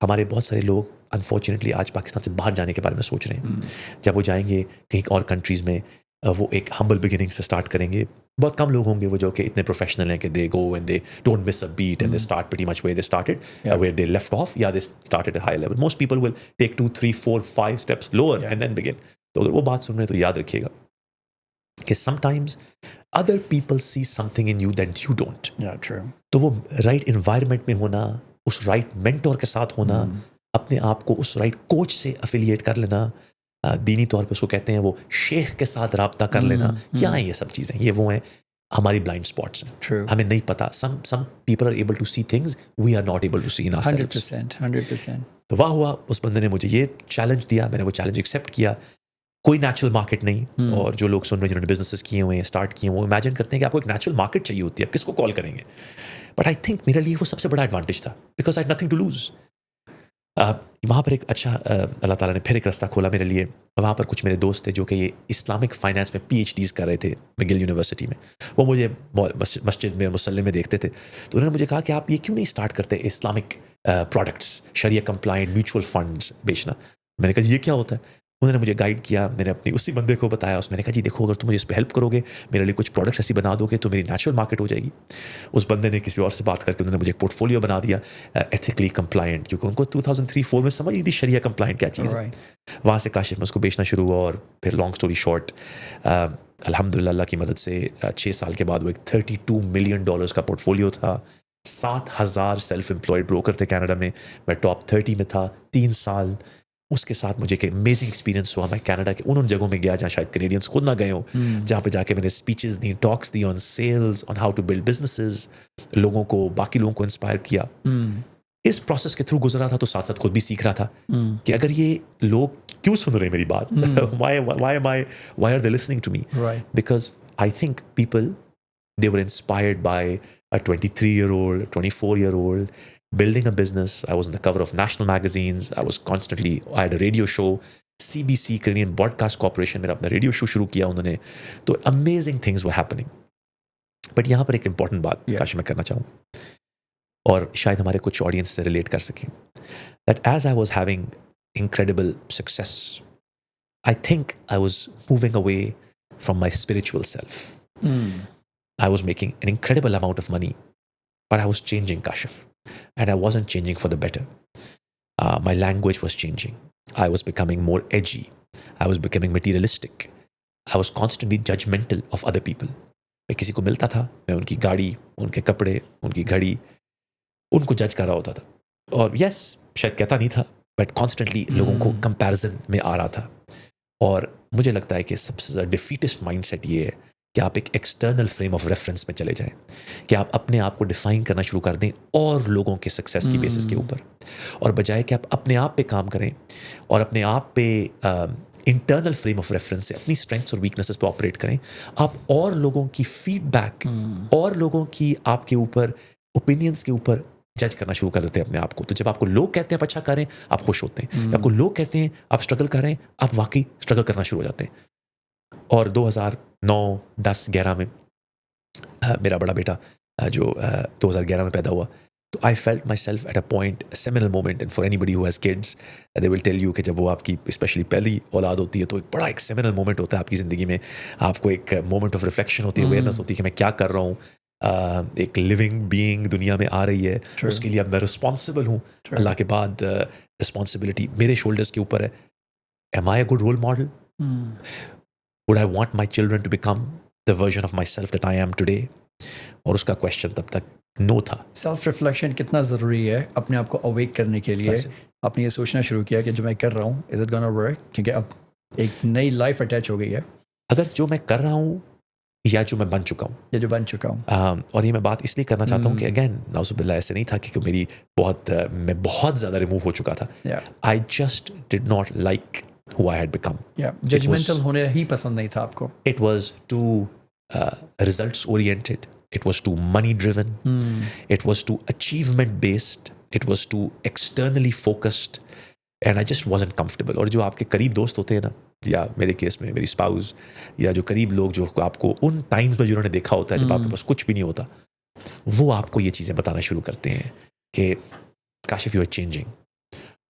ہمارے بہت سارے لوگ انفارچونیٹلی آج پاکستان سے باہر جانے کے بارے میں سوچ رہے ہیں. جب وہ جائیں گے کہیں اور کنٹریز میں, وہ ایک ہمبل بگننگ سے اسٹارٹ کریں گے. بہت کم لوگ ہوں گے وہ جو کہ اتنے پروفیشنل ہیں کہ they go and they don't miss a beat and they start pretty much where they started, where they left off, یا they started at high level. Most people will take 2 3 4 5 steps lower and then begin. تو اگر وہ بات سن رہے ہیں تو یاد رکھیے گا کہ some times other people see some thing in you that you don't. تو وہ رائٹ انوائرمنٹ میں ہونا, اس رائٹ مینٹور کے ساتھ ہونا, اپنے آپ کو اس رائٹ کوچ سے افیلیٹ کر لینا, دینی طور پہ اس کو کہتے ہیں وہ شیخ کے ساتھ رابطہ کر لینا. کیا ہیں یہ سب چیزیں؟ یہ وہ ہیں ہماری بلائنڈ اسپاٹس ہیں, ہمیں نہیں پتا. Some people are able to see things we are not able to see in ourselves. 100%. تو واہ ہوا اس بندے نے مجھے یہ چیلنج دیا, میں نے وہ چیلنج ایکسیپٹ کیا. کوئی نیچرل مارکیٹ نہیں, اور جو لوگ سن رہے ہیں جنہوں نے بزنسز کیے ہوئے ہیں, اسٹارٹ کیے ہیں, وہ امیجن کرتے ہیں کہ آپ کو ایک نیچرل مارکیٹ چاہیے ہوتی ہے, آپ کس کو کال کریں گے. بٹ آئی تھنک میرے لیے وہ سب سے بڑا ایڈوانٹیج تھا, because I had nothing to lose. وہاں پر ایک اچھا اللہ تعالیٰ نے پھر ایک راستہ کھولا میرے لیے. وہاں پر کچھ میرے دوست تھے جو کہ یہ اسلامک فائنانس میں PhDs کر رہے تھے مگل یونیورسٹی میں. وہ مجھے مسجد میں مسلم میں دیکھتے تھے, تو انہوں نے مجھے کہا کہ آپ یہ کیوں نہیں اسٹارٹ کرتے اسلامک پروڈکٹس, شریعہ کمپلائنٹ میوچول فنڈس بیچنا. میں نے کہا یہ کیا ہوتا ہے؟ انہوں نے مجھے گائیڈ کیا, میں نے اپنی اسی بندے کو بتایا. اس میں نے کہا جی دیکھو, اگر تم مجھے اس پہ ہیلپ کرو گے, میرے لیے کچھ پروڈکٹس ایسی بنا دو گے تو میری نیچرل مارکیٹ ہو جائے گی. اس بندے نے کسی اور سے بات کر کے انہوں نے مجھے ایک پورٹ فولیو بنا دیا ایتھیکلی کمپلائنٹ, کیونکہ ان کو 2003-4 میں سمجھ نہیں تھی شریعہ کمپلائنٹ کیا چیز ہے. وہاں سے کاشف میں اس کو بیچنا شروع ہوا, اور پھر لانگ اسٹوری شارٹ الحمدللہ اللہ کی مدد سے 6 سال کے بعد وہ ایک $32 ملین کا پورٹ فولیو تھا. 7,000 سیلف امپلائڈ بروکر تھے کینیڈا میں, میں ٹاپ 30 میں تھا 3 سال. اس کے ساتھ مجھے ایک امیزنگ ایکسپیرینس ہوا. میں کینیڈا کے ان جگہوں میں گیا جہاں شاید کینیڈینس خود نہ گئے ہوں, جہاں پہ جا کے میں نے اسپیچز دی, ٹاکس دی on sales, on how to build businesses, لوگوں کو, باقی لوگوں کو انسپائر کیا. اس پروسیس کے تھرو گزرا تھا, تو ساتھ ساتھ خود بھی سیکھ رہا تھا کہ اگر یہ لوگ کیوں سن رہے ہیں میری بات, why are they listening to me? Because I think people, they were inspired by a 23-year-old, 24-year-old building a business. I was on the cover of national magazines. I had a radio show. CBC, Canadian Broadcast Corporation, میرا اپنا ریڈیو شو شروع کیا انہوں نے. تو amazing things were happening. But یہاں پر ایک امپورٹنٹ بات کاش میں کرنا چاہوں, اور شاید ہمارے کچھ آڈینس سے ریلیٹ کر سکیں. That as I was having incredible success, I think I was moving away from my spiritual self. I was making an incredible amount of money, but I was changing, Kashif. And I wasn't changing for the better. My language was changing. I was becoming more edgy. I was becoming materialistic. I was constantly judgmental of other people. میں کسی کو ملتا تھا, میں ان کی گاڑی, ان کے کپڑے, ان کی گھڑی, ان کو جج کر رہا ہوتا تھا. اور یس, شاید کہتا نہیں تھا, بٹ کانسٹنٹلی لوگوں کو کمپیریزن میں آ رہا تھا. اور مجھے لگتا ہے کہ سب سے زیادہ ڈیفیٹسٹ مائنڈ سیٹ یہ ہے کہ آپ ایک ایکسٹرنل فریم آف ریفرنس میں چلے جائیں, کہ آپ اپنے آپ کو ڈیفائن کرنا شروع کر دیں اور لوگوں کے سکسیس کی بیسس کے اوپر, اور بجائے کہ آپ اپنے آپ پہ کام کریں اور اپنے آپ پہ انٹرنل فریم آف ریفرنس سے اپنی اسٹرینگس اور ویکنیسز پہ آپریٹ کریں. آپ اور لوگوں کی فیڈ بیک اور لوگوں کی آپ کے اوپر اوپینینس کے اوپر جج کرنا شروع کر دیتے ہیں اپنے آپ کو. تو جب آپ کو لوگ کہتے ہیں آپ اچھا کریں, آپ خوش ہوتے ہیں. جب آپ کو لوگ کہتے ہیں آپ اسٹرگل کریں, آپ واقعی اسٹرگل کرنا شروع ہو جاتے ہیں. اور 2009, 10, 11 میں میرا بڑا بیٹا جو 2011 میں پیدا ہوا, تو I felt myself at a point, seminal moment, and for anybody who has kids they will tell you کہ جب وہ آپ کی اسپیشلی پہلی اولاد ہوتی ہے تو ایک بڑا ایک سیمنل مومنٹ ہوتا ہے آپ کی زندگی میں. آپ کو ایک مومنٹ آف ریفلیکشن ہوتی ہے, اویئرنیس ہوتی ہے کہ میں کیا کر رہا ہوں. ایک لیونگ بینگ دنیا میں آ رہی ہے, اس کے لیے اب میں رسپانسبل ہوں. اللہ کے بعد رسپانسبلٹی میرے شولڈرس کے اوپر ہے. Am I a good role model? Would I want my children to become the version of myself that I am today? اور اس کا کویشچن تب تک نو تھا. سیلف ریفلیکشن کتنا ضروری ہے اپنے آپ کو اویک کرنے کے لیے. آپ نے یہ سوچنا شروع کیا کہ جو میں کر رہا ہوں از اٹ گونا ورک, کیونکہ اب ایک نئی لائف اٹیچ ہو گئی ہے. اگر جو میں کر رہا ہوں یا جو میں بن چکا ہوں, یا جو بن چکا ہوں, اور یہ میں بات اس لیے کرنا چاہتا ہوں کہ اگین نعوذ باللہ ایسے نہیں تھا کہ میری میں بہت زیادہ ریموو ہو چکا تھا. I just did not like who I had become. Judgemental ہونے ہی پسند نہیں تھا آپ کو. It was too results oriented. It was too money driven. It was too achievement based. It was too externally focused. And I just wasn't comfortable. اور جو آپ کے قریب دوست ہوتے ہیں نا, یا میرے کیس میں میری اسپاؤز, یا جو قریب لوگ جو آپ کو ان ٹائمز میں جنہوں نے دیکھا ہوتا ہے جب آپ کے پاس کچھ بھی نہیں ہوتا, وہ آپ کو یہ چیزیں بتانا شروع کرتے ہیں کہ Kashif you are changing,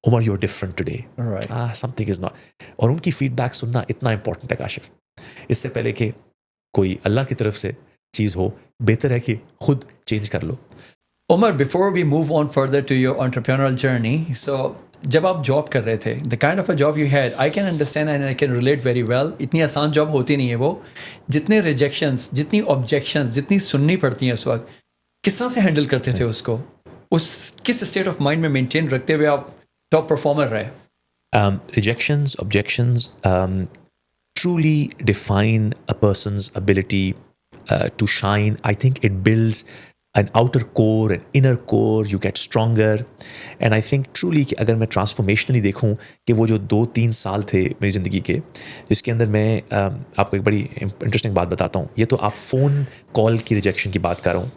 Umar, you're different today. Right. Something is not. اور ان کی فیڈ بیک سننا اتنا امپورٹنٹ ہے کاشف. اس سے پہلے کہ کوئی اللہ کی طرف سے چیز ہو, بہتر ہے کہ خود چینج کر لو. Omar, before we move on further to your entrepreneurial journey, so جب آپ جاب کر رہے تھے, the kind of a job you had, I can understand and I can relate very well. اتنی آسان جاب ہوتی نہیں ہے وہ. جتنے ریجیکشنز, جتنی آبجیکشنز, جتنی سننی پڑتی ہیں اس وقت, کس طرح سے ہینڈل کرتے تھے اس کو؟ اس کس اسٹیٹ آف مائنڈ میں مینٹین رکھتے ہوئے آپ ٹاپ پرفارمر رہے؟ Rejections, objections truly define a person's ability to shine. I think it builds an outer core, an inner core, you get stronger. And I think truly کہ اگر میں ٹرانسفارمیشنلی دیکھوں کہ وہ جو 2-3 سال تھے میری زندگی کے, جس کے اندر میں آپ کو ایک بڑی انٹرسٹنگ بات بتاتا ہوں. یہ تو آپ فون کال کی ریجیکشن کی بات کر رہا ہوں.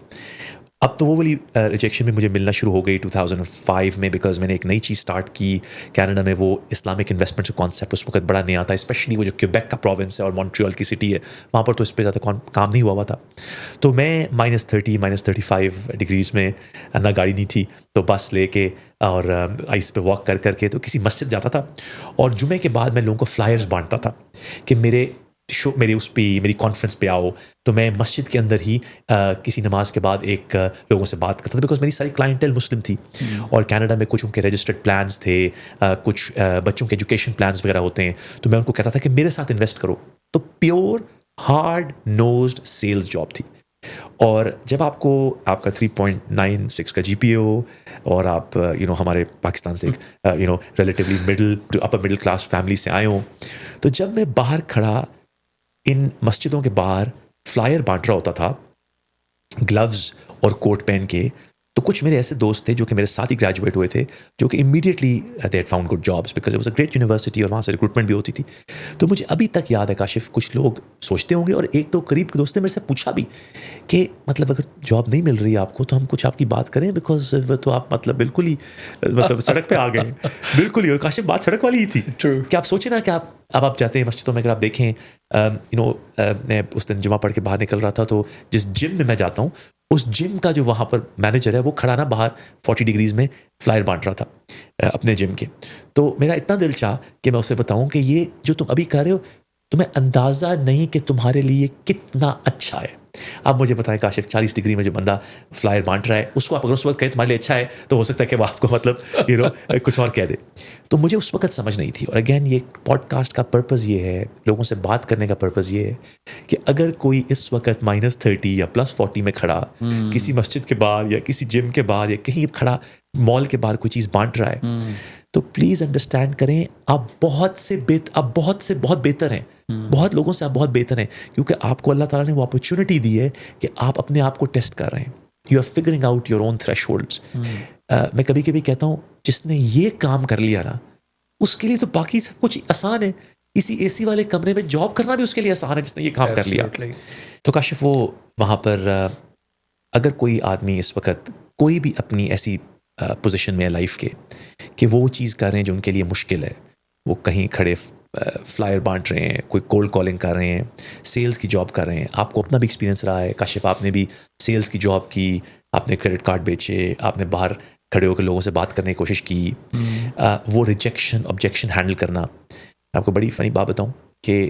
اب تو وہ والی ریجیکشن بھی مجھے ملنا شروع ہو گئی 2005 میں, بیکاز میں نے ایک نئی چیز اسٹارٹ کی کینیڈا میں. وہ اسلامک انویسٹمنٹ کا کانسیپٹ اس وقت بڑا نیا تھا, اسپیشلی وہ جو کیوبیک کا پروونس ہے اور مونٹریال کی سٹی ہے, وہاں پر تو اس پہ زیادہ کام نہیں ہوا تھا. تو میں -30 -35 ڈگریز میں, نہ گاڑی نہیں تھی, تو بس لے کے اور آئس پہ واک کر کے تو کسی مسجد جاتا تھا, اور جمعے کے بعد میں لوگوں کو فلائرز بانٹتا تھا کہ میرے اس پہ میری کانفرنس پہ آؤ. تو میں مسجد کے اندر ہی کسی نماز کے بعد ایک لوگوں سے بات کرتا تھا, بیکاز میری ساری کلائنٹیل مسلم تھی, اور کینیڈا میں کچھ ان کے رجسٹرڈ پلانس تھے, کچھ بچوں کے ایجوکیشن پلانس وغیرہ ہوتے ہیں. تو میں ان کو کہتا تھا کہ میرے ساتھ انویسٹ کرو. تو پیور ہارڈ نوزڈ سیلز جاب تھی. اور جب آپ کا 3.96 کا GPA ہو, اور آپ ہمارے پاکستان سے relatively middle to upper middle class family سے آئے ہوں, تو جب میں باہر کھڑا ان مسجدوں کے باہر فلائر بانٹ رہا ہوتا تھا گلوز اور کوٹ پہن کے, تو کچھ میرے ایسے دوست تھے جو کہ میرے ساتھ ہی گریجویٹ ہوئے تھے, جو کہ immediately they had found good jobs because it was a great university, اور وہاں سے ریکروٹمنٹ بھی ہوتی تھی. تو مجھے ابھی تک یاد ہے کاشف, کچھ لوگ سوچتے ہوں گے, اور ایک تو قریب کے دوست نے میرے سے پوچھا بھی کہ مطلب اگر جاب نہیں مل رہی ہے آپ کو تو ہم کچھ آپ کی بات کریں, بیکاز تو آپ مطلب بالکل ہی سڑک پہ آ گئے ہیں. بالکل ہی, اور کاشف بات سڑک والی ہی تھی کہ آپ سوچیں نا کہ آپ جاتے ہیں مسجدوں میں, اگر آپ دیکھیں میں اس دن جمعہ پڑھ کے باہر نکل رہا تھا, تو جس جم میں جاتا ہوں اس جم کا جو وہاں پر مینیجر ہے وہ کھڑا نا باہر 40 ڈگریز میں فلائر بانٹ رہا تھا اپنے جم کے. تو میرا اتنا دل چاہ کہ میں اسے بتاؤں کہ یہ جو تم ابھی کر رہے ہو تمہیں اندازہ نہیں کہ تمہارے لیے کتنا اچھا ہے. اب مجھے بتائیں کاشف, 40 ڈگری میں جو بندہ فلائر بانٹ رہا ہے, اس کو آپ اگر اس وقت کہیں تمہارے لیے اچھا ہے, تو ہو سکتا ہے کہ وہ آپ کو مطلب کچھ اور کہہ دے. تو مجھے اس وقت سمجھ نہیں تھی. اور اگین یہ پوڈ کاسٹ کا پرپز یہ ہے, لوگوں سے بات کرنے کا پرپز یہ ہے کہ اگر کوئی اس وقت -30 یا +40 میں کھڑا کسی مسجد کے باہر یا کسی جم کے باہر یا کہیں کھڑا مال کے باہر کوئی چیز بانٹ رہا ہے, تو پلیز انڈرسٹینڈ کریں آپ بہت سے بہت بہتر ہیں, بہت لوگوں سے آپ بہت بہتر ہیں, کیونکہ آپ کو اللہ تعالیٰ نے وہ اپرچونٹی دی ہے کہ آپ اپنے آپ کو ٹیسٹ کر رہے ہیں. You are figuring out your own thresholds. میں کبھی کبھی کہتا ہوں جس نے یہ کام کر لیا نا, اس کے لیے تو باقی سب کچھ آسان ہے. اسی AC والے کمرے میں جاب کرنا بھی اس کے لیے آسان ہے, جس نے یہ کام کر لیا. تو کاشف وہ وہاں پر اگر کوئی آدمی اس وقت کوئی بھی اپنی ایسی پوزیشن میں ہے لائف کے کہ وہ چیز کر رہے ہیں جو ان کے لیے مشکل ہے, وہ کہیں کھڑے فلائر بانٹ رہے ہیں, کوئی کولڈ کالنگ کر رہے ہیں, سیلز کی جاب کر رہے ہیں. آپ کو اپنا بھی ایکسپیرینس رہا ہے کاشف, آپ نے بھی سیلز کی جاب کی, آپ نے کریڈٹ کارڈ بیچے, آپ نے باہر کھڑے ہو کے لوگوں سے بات کرنے کی کوشش کی. وہ ریجیکشن آبجیکشن ہینڈل کرنا, آپ کو بڑی فنی بات بتاؤں کہ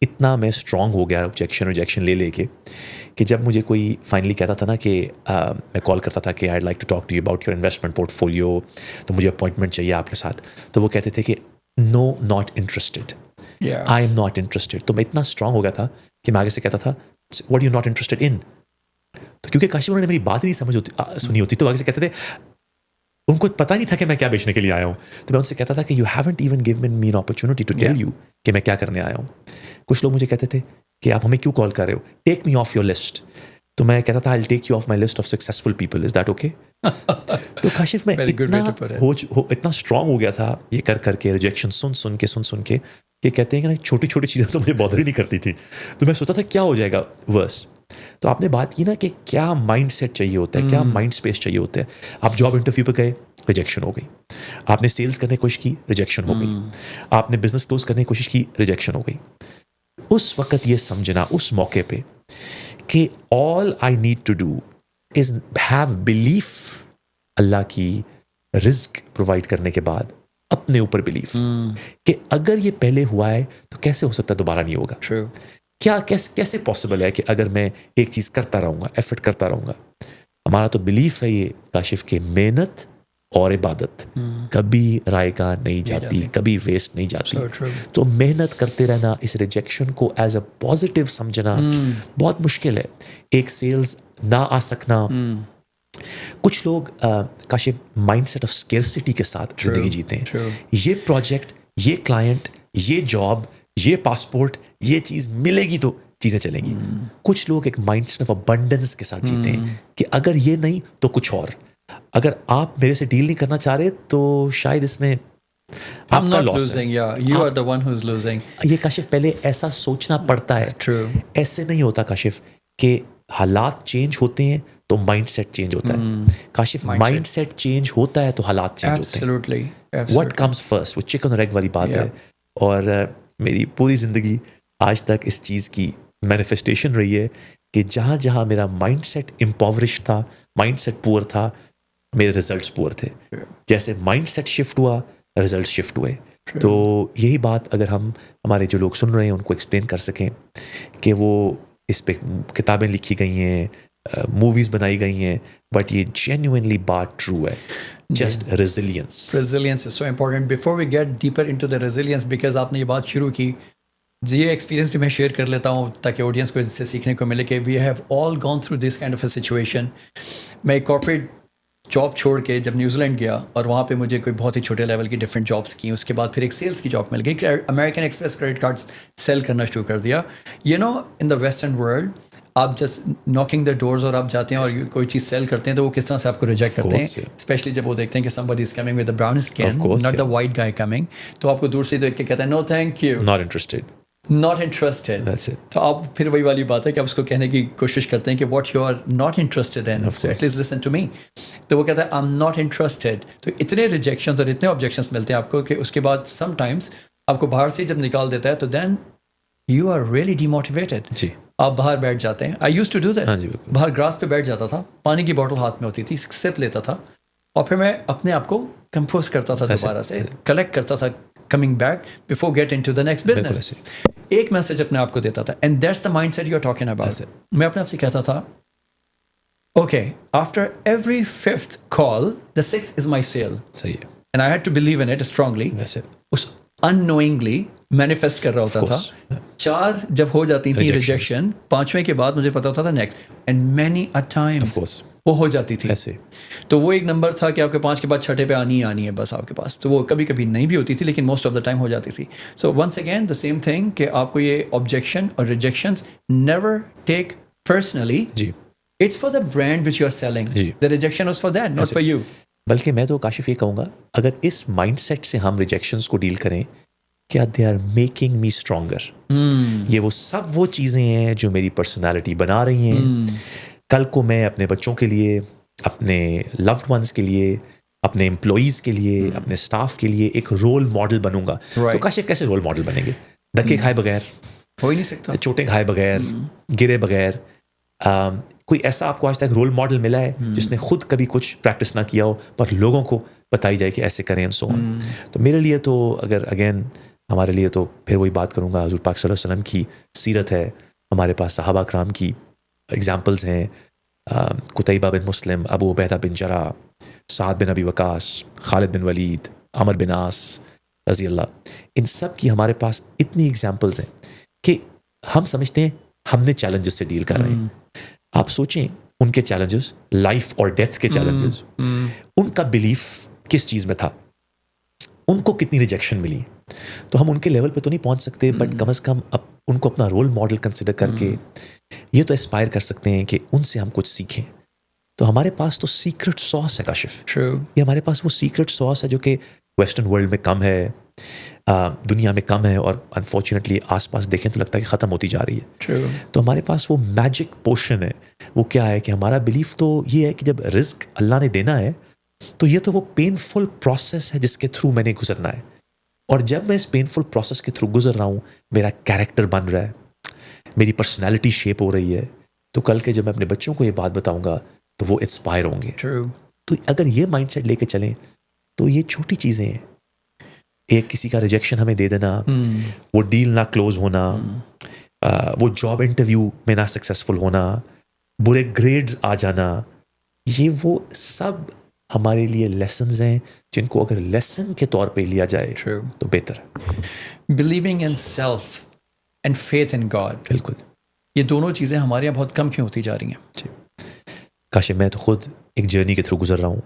اتنا میں اسٹرانگ ہو گیا ریجیکشن لے کے کہ جب مجھے کوئی فائنلی کہتا تھا نا کہ میں کال کرتا تھا کہ I like to talk to you about your investment portfolio, تو مجھے اپوائنٹمنٹ چاہیے آپ کے ساتھ, تو وہ کہتے تھے کہ no not interested, I am not interested. تو میں اتنا اسٹرانگ ہو گیا تھا کہ میں آگے سے کہتا تھا what you not interested in. تو کیونکہ کاشف انہوں نے میری بات ہی نہیں سنی ہوتی, تو آگے سے کہتے تھے, ان کو پتہ نہیں تھا کہ میں کیا بیچنے کے لیے آیا ہوں. تو میں ان سے کہتا تھا کہ you haven't even given me an opportunity to tell you کہ میں کیا کرنے آیا ہوں. کچھ لوگ مجھے کہتے تھے کہ آپ ہمیں کیوں کال کر رہے ہو, take me off your list. تو میں کہتا تھا I will take you off my list of successful people, is that okay. تو کاشف میں اتنا اسٹرانگ ہو گیا تھا یہ کر کے, ریجیکشن سن کے کہ کہتے ہیں کہ چھوٹی چھوٹی چیزیں تو مجھے بادر ہی نہیں کرتی تھی. تو میں سوچتا تھا کیا ہو جائے گا ورس. تو آپ نے بات کی نا کہ کیا مائنڈ سیٹ چاہیے ہوتا ہے, کیا مائنڈ اسپیس چاہیے ہوتا ہے. آپ جاب انٹرویو پہ گئے, ریجیکشن ہو گئی. آپ نے سیلز کرنے کی کوشش کی, ریجیکشن ہو گئی. آپ نے بزنس کلوز کرنے کی کوشش کی, ریجیکشن ہو گئی. اس وقت یہ سمجھنا اس موقع پہ کہ all I need to do is have belief اللہ کی رزق پرووائڈ کرنے کے بعد اپنے اوپر بلیف کہ اگر یہ پہلے ہوا ہے تو کیسے ہو سکتا ہے دوبارہ نہیں ہوگا. True. کیا کیسے پاسبل ہے کہ اگر میں ایک چیز کرتا رہوں گا, ایفرٹ کرتا رہوں گا. ہمارا تو بلیف ہے یہ کاشف کہ محنت اور عبادت کبھی رائے گاہ نہیں جاتی, کبھی ویسٹ نہیں جاتی. So true. تو محنت کرتے رہنا, اس ریجیکشن کو ایز اے پازیٹیو سمجھنا بہت مشکل ہے. ایک سیلز نہ آ سکنا, کچھ لوگ Kashif mindset of scarcity کے ساتھ زندگی جیتے ہیں. یہ پروجیکٹ, یہ کلائنٹ, یہ جاب, یہ پاسپورٹ, یہ چیز ملے گی تو چیزیں چلیں گی. کچھ لوگ ایک مائنڈ سیٹ آف ابنڈنس کے ساتھ جیتے ہیں کہ اگر یہ نہیں تو کچھ اور. اگر آپ میرے سے ڈیل نہیں کرنا چاہ رہے تو شاید اس میں آپ کا لاس ہے. You are the one who's losing. یہ کاشف پہلے ایسا سوچنا پڑتا ہے. True. ایسے نہیں ہوتا کاشف کہ حالات چینج ہوتے ہیں تو مائنڈ سیٹ چینج ہوتا ہے. کاشف مائنڈ سیٹ چینج ہوتا ہے تو حالات چینج ہوتے ہیں. Absolutely. وٹ کمز فرسٹ, وہ چکن اور ایگ والی بات ہے. اور میری پوری زندگی آج تک اس چیز کی مینیفیسٹیشن رہی ہے کہ جہاں جہاں میرا مائنڈ سیٹ امپاورش تھا, مائنڈ سیٹ پور تھا, میرے ریزلٹس پور تھے. جیسے مائنڈ سیٹ شفٹ ہوا, ریزلٹ شفٹ ہوئے. تو یہی بات اگر ہم ہمارے جو لوگ سن رہے ہیں ان کو ایکسپلین کر سکیں کہ وہ اس پہ کتابیں لکھی گئی ہیں, موویز بنائی گئی ہیں, بٹ یہ جینوئنلی بات ٹرو ہے. Just resilience is so important. Before we get deeper into the resilience, because آپ نے یہ بات شروع کی, یہ ایکسپیرینس بھی میں شیئر کر لیتا ہوں تاکہ آڈینس کو اس سے سیکھنے کو ملے کہ we have all gone through this kind of a situation. میں ایک کارپوریٹ جاب چھوڑ کے جب نیوزی لینڈ گیا اور وہاں پہ مجھے کوئی بہت ہی چھوٹے لیول کی ڈفرینٹ جابس کی, اس کے بعد پھر ایک سیلس کی جاب مل گئی. American Express credit cards sell کرنا شروع کر دیا. ان دا ویسٹرن ورلڈ آپ جسٹ ناکنگ دا ڈورز اور آپ جاتے ہیں اور کوئی چیز سیل کرتے ہیں تو وہ کس طرح سے آپ کو ریجیکٹ کرتے ہیں, اسپیشلی جب وہ دیکھتے ہیں کہ somebody is coming with a brown skin, not the white guy coming. تو آپ کو دور سے دیکھ کے کہتے ہیں no thank you, not interested. تو آپ پھر وہی والی بات ہے کہ آپ اس کو کہنے کی کوشش کرتے ہیں کہ what you are not interested in, so at least listen to me. تو وہ کہتا ہے I'm not interested. تو اتنے ریجیکشنز اور اتنے آبجیکشنز ملتے ہیں آپ کو کہ اس کے بعد سم ٹائمس آپ کو باہر سے جب نکال دیتا ہے تو then you are really demotivated. جی, آپ باہر بیٹھ جاتے ہیں. آئی یوز ٹو ڈو دس. باہر گراس پہ بیٹھ جاتا تھا, پانی کی بوٹل ہاتھ میں ہوتی تھی, سپ لیتا تھا اور پھر میں اپنے آپ کو کمپوز کرتا تھا, دوبارہ سے کلیکٹ کرتا تھا, coming back before get into the next business. ایک میسج اپنے آپ کو دیتا تھا, and that's the mindset you are talking about. میں اپنے آپ سے کہتا تھا okay after every fifth call the six is my sale. صحیح ہے. And I had to believe in it strongly. اس اننوئنگلی مینیفیسٹ کر رہا ہوتا تھا. 4 جب ہو جاتی تھی ریجیکشن, 5ویں کے بعد مجھے پتا ہوتا تھا next, and many a Times وہ ہو جاتی تھی. تو وہ ایک نمبر تھا کہ آپ کے 5 کے بعد 6 پہ آنی ہے بس آپ کے پاس. تو وہ کبھی کبھی نہیں بھی ہوتی تھی لیکن موسٹ آف دا ٹائم ہو جاتی تھی. سو ونس اگین دا سیم تھنگ کہ آپ کو یہ آبجیکشن اور ریجیکشنز نیور ٹیک پرسنلی. جی, it's for the brand which you are selling. The rejection was for that, not for you. بلکہ میں تو کاشف یہ کہوں گا اگر اس مائنڈ سیٹ سے ہم ریجیکشنز کو ڈیل کریں, کیا they are making me stronger. یہ وہ سب وہ چیزیں ہیں جو میری پرسنالٹی بنا رہی ہیں. کل کو میں اپنے بچوں کے لیے, اپنے لوڈ ونس کے لیے, اپنے امپلائیز کے لیے, اپنے اسٹاف کے لیے ایک رول ماڈل بنوں گا. تو کاشف کیسے رول ماڈل بنیں گے؟ دھکے کھائے بغیر, ہو ہی نہیں سکتا. چوٹیں کھائے بغیر, گرے بغیر. کوئی ایسا آپ کو آج تک رول ماڈل ملا ہے جس نے خود کبھی کچھ پریکٹس نہ کیا ہو پر لوگوں کو بتائی جائے کہ ایسے کریں سو آن. تو میرے لیے تو اگر اگین ہمارے لیے تو پھر وہی بات کروں گا, حضور پاک صلی اللہ علیہ وسلم کی سیرت ہے, ہمارے پاس صحابہ کرام کی ایگزامپلز ہیں, قتیبہ بن مسلم, ابو عبیدہ بن جراح, سعد بن ابی وقاص, خالد بن ولید, عمر بن عاص رضی اللہ. ان سب کی ہمارے پاس اتنی ایگزامپلز ہیں کہ ہم سمجھتے ہیں ہم نے چیلنجز سے ڈیل کر رہے ہیں. آپ سوچیں ان کے چیلنجز, لائف اور ڈیتھ کے چیلنجز, ان کا بلیف کس چیز میں تھا, ان کو کتنی ریجیکشن ملی. تو ہم ان کے لیول پہ تو نہیں پہنچ سکتے, بٹ کم از کم اب ان کو اپنا رول ماڈل کنسیڈر کر کے یہ تو اسپائر کر سکتے ہیں کہ ان سے ہم کچھ سیکھیں. تو ہمارے پاس تو سیکرٹ ساس ہے کاشف. یہ ہمارے پاس وہ سیکرٹ ساس ہے جو کہ ویسٹرن ورلڈ میں کم ہے, دنیا میں کم ہے, اور انفارچونیٹلی آس پاس دیکھیں تو لگتا ہے کہ ختم ہوتی جا رہی ہے. تو ہمارے پاس وہ میجک پوشن ہے. وہ کیا ہے کہ ہمارا بلیف تو یہ ہے کہ جب رزق اللہ نے دینا ہے تو یہ تو وہ پینفل پروسیس ہے جس کے تھرو میں نے گزرنا ہے. اور جب میں اس پینفل پروسیس کے تھرو گزر رہا ہوں, میرا کیریکٹر بن رہا ہے, میری پرسنالٹی شیپ ہو رہی ہے, تو کل کے جب میں اپنے بچوں کو یہ بات بتاؤں گا تو وہ انسپائر ہوں گے. تو اگر یہ مائنڈ سیٹ لے کے چلیں تو یہ چھوٹی چیزیں ہیں. ایک کسی کا ریجیکشن ہمیں دے دینا, وہ ڈیل نہ کلوز ہونا, وہ جاب انٹرویو میں نہ سکسیسفل ہونا, برے گریڈز آ جانا, یہ وہ سب ہمارے لیے لیسنز ہیں جن کو اگر لیسن کے طور پہ لیا جائے تو بہتر ہے. Believing in self and faith in God, بالکل, یہ دونوں چیزیں ہمارے یہاں بہت کم کیوں ہوتی جا رہی ہیں. کاش میں تو خود ایک جرنی کے تھرو گزر رہا ہوں